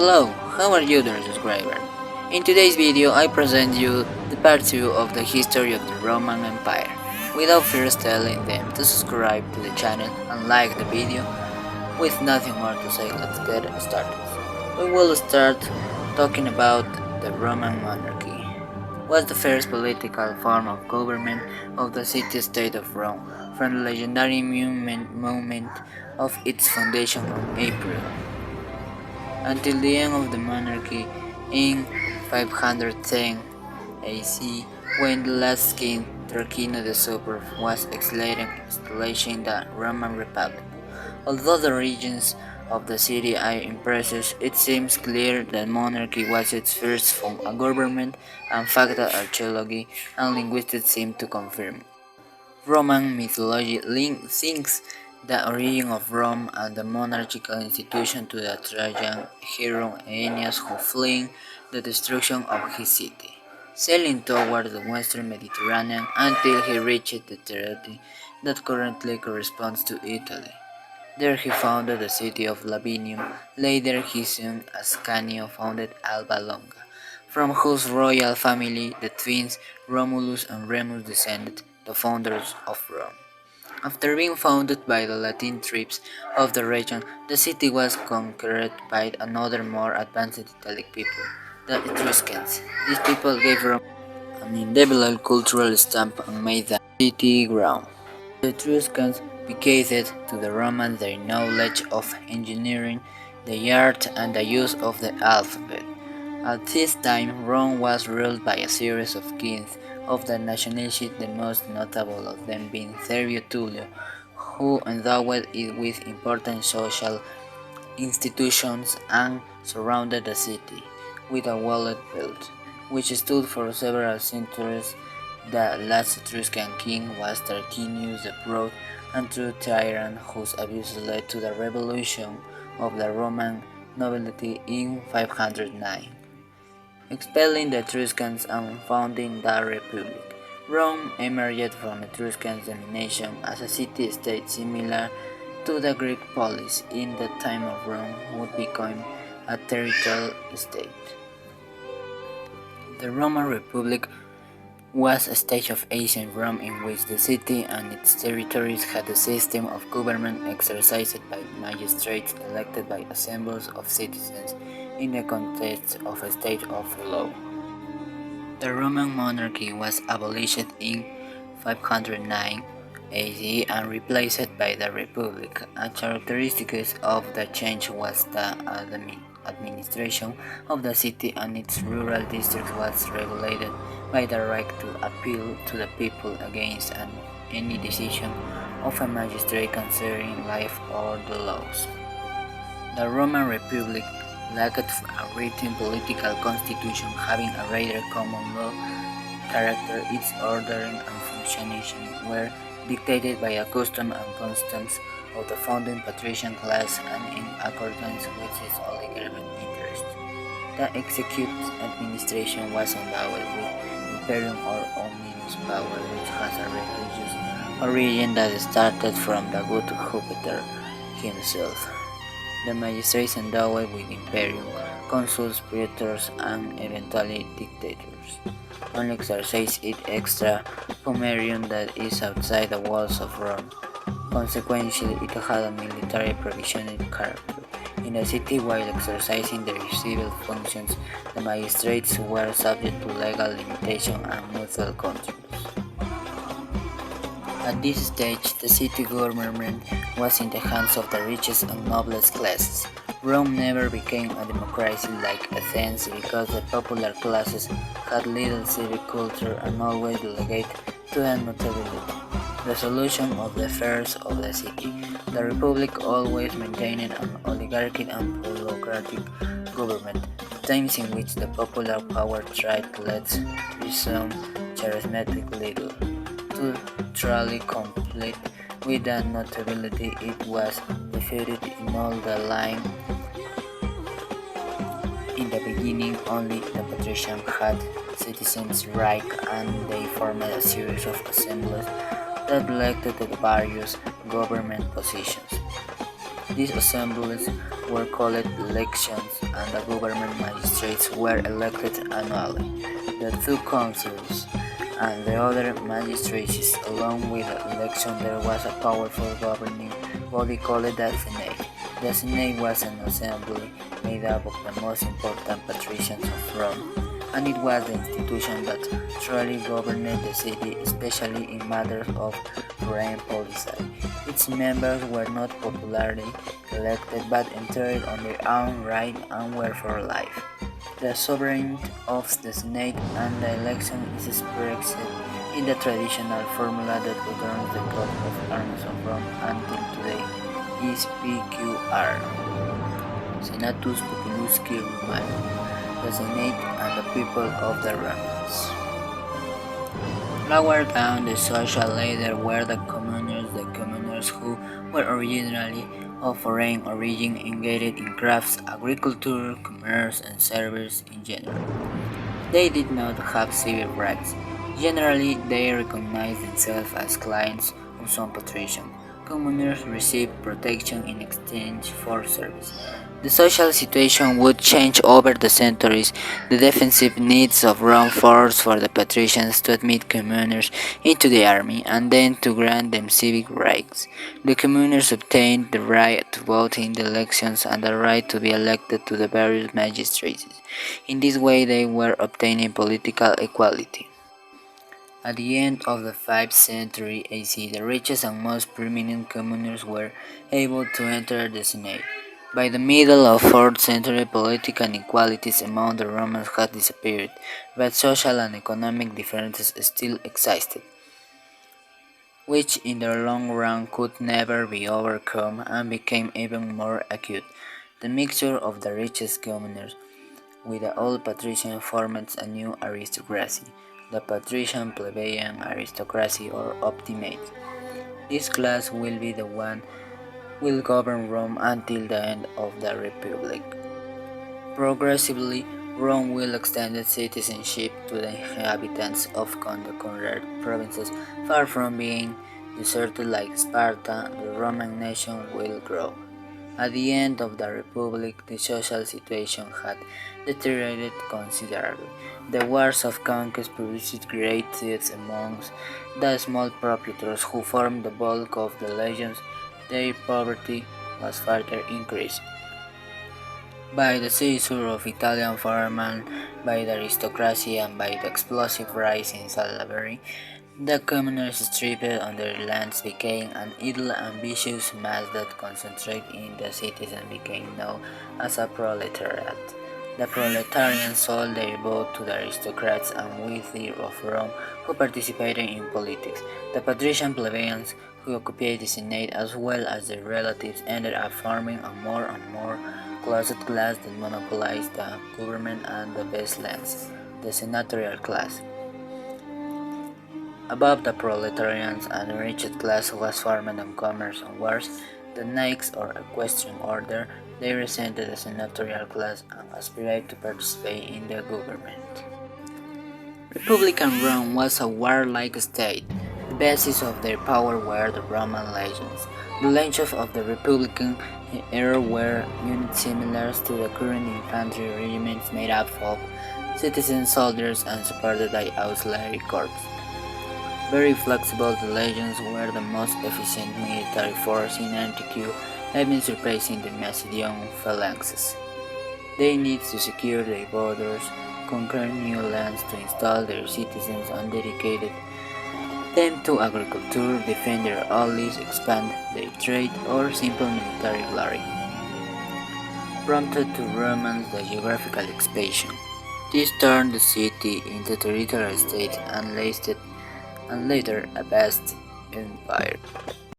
Hello, how are you dear subscriber? In today's video I present you the part 2 of the history of the Roman Empire. Without first telling them to subscribe to the channel and like the video, with nothing more to say, let's get started. We will start talking about the Roman monarchy. Was the first political form of government of the city-state of Rome from the legendary moment of its foundation on April until the end of the monarchy in 510 AC, when the last king, Tarquino the Superb, was exiled establishing the Roman Republic. Although the regions of the city are impressive, it seems clear that monarchy was its first form of government, and fact that archaeology and linguistics seem to confirm. Roman mythology links the origin of Rome and the monarchical institution to the Trajan hero Aeneas, who fleeing the destruction of his city, sailing toward the western Mediterranean until he reached the territory that currently corresponds to Italy. There he founded the city of Lavinium. Later his son Ascanio founded Alba Longa, from whose royal family the twins Romulus and Remus descended, the founders of Rome. After being founded by the Latin tribes of the region, the city was conquered by another more advanced Italic people, the Etruscans. These people gave Rome an indelible cultural stamp and made the city ground. The Etruscans bequeathed to the Romans their knowledge of engineering, the art, and the use of the alphabet. At this time, Rome was ruled by a series of kings of the nationality, the most notable of them being Servio Tullio, who endowed it with important social institutions and surrounded the city with a walled build, which stood for several centuries. The last Etruscan king was Tarquinius the Proud, and true tyrant whose abuse led to the revolution of the Roman nobility in 509, expelling the Etruscans and founding the Republic. Rome emerged from Etruscan domination as a city-state similar to the Greek polis in the time of Rome would become a territorial state. The Roman Republic was a stage of ancient Rome in which the city and its territories had a system of government exercised by magistrates elected by assemblies of citizens in the context of a state of law. The Roman monarchy was abolished in 509 AD and replaced by the Republic. A characteristic of the change was the administration of the city, and its rural districts was regulated by the right to appeal to the people against any decision of a magistrate concerning life or the laws. The Roman Republic lacked a written political constitution, having a rather common law character. Its ordering and functioning were dictated by a custom and customs of the founding patrician class and in accordance with its oligarchic interest. The executive administration was endowed with imperium or omnibus power, which has a religious origin that started from the good Jupiter himself. The magistrates endowed with imperium, consuls, praetors, and eventually dictators only exercise it extra pomerium that is outside the walls of Rome. Consequently, it had a military provisional character. In the city, while exercising their civil functions, the magistrates were subject to legal limitation and mutual controls. At this stage, the city government was in the hands of the richest and noblest classes. Rome never became a democracy like Athens because the popular classes had little civic culture and always delegated to the nobility the solution of the affairs of the city. The Republic always maintained an oligarchic and bureaucratic government, times in which the popular power tried to let some charismatic leader. To truly complete with the notability, it was defeated in all the line. In the beginning, only the patrician had citizens' right, and they formed a series of assemblies that elected the various government positions. These assemblies were called elections, and the government magistrates were elected annually. The two councils and the other magistracies, along with the election, there was a powerful governing body called the Senate. The Senate was an assembly made up of the most important patricians of Rome, and it was the institution that truly governed the city, especially in matters of foreign policy. Its members were not popularly elected but entered on their own right and were for life. The sovereignty of the Senate and the election is expressed in the traditional formula that governs the coat of arms of Rome until today is PQR, Senatus Populusque Romanum, the Senate and the people of the Romans. Lower down the social ladder were the commoners who were originally of foreign origin engaged in crafts, agriculture, commerce, and service in general. They did not have civil rights. Generally, they recognized themselves as clients of some patrician. Commoners received protection in exchange for service. The social situation would change over the centuries. The defensive needs of Rome forced for the patricians to admit commoners into the army and then to grant them civic rights. The commoners obtained the right to vote in the elections and the right to be elected to the various magistracies. In this way, they were obtaining political equality. At the end of the 5th century AC, the richest and most prominent commoners were able to enter the Senate. By the middle of 4th century, political inequalities among the Romans had disappeared, but social and economic differences still existed, which in the long run could never be overcome and became even more acute. The mixture of the richest commoners with the old patrician formed a new aristocracy, the patrician plebeian aristocracy or optimate. This class will be the one will govern Rome until the end of the Republic. Progressively, Rome will extend citizenship to the inhabitants of the conquered provinces. Far from being deserted like Sparta, the Roman nation will grow. At the end of the Republic, the social situation had deteriorated considerably. The wars of conquest produced great deaths amongst the small proprietors who formed the bulk of the legions. Their poverty was further increased by the seizure of Italian farmland, by the aristocracy, and by the explosive rise in slavery. The commoners stripped on their lands became an idle, ambitious mass that concentrated in the cities and became known as a proletariat. The proletarians sold their vote to the aristocrats and wealthy of Rome who participated in politics. The patrician plebeians who occupied the Senate as well as their relatives ended up forming a more and more closet class that monopolized the government and the best lands, the senatorial class. Above the proletarians and enriched class was formed on commerce and wars, the knights or equestrian order. They resented the senatorial class and aspired to participate in the government. Republican Rome was a warlike state. The basis of their power were the Roman legions. The legions of the Republican era were units similar to the current infantry regiments made up of citizen soldiers and supported by auxiliary corps. Very flexible, the legions were the most efficient military force in Antiquity, even surpassing the Macedonian phalanxes. They needed to secure their borders, conquer new lands to install their citizens and dedicated them to agriculture, defend their allies, expand their trade, or simple military glory. Prompted to Romans the geographical expansion. This turned the city into a territorial state and later a vast empire.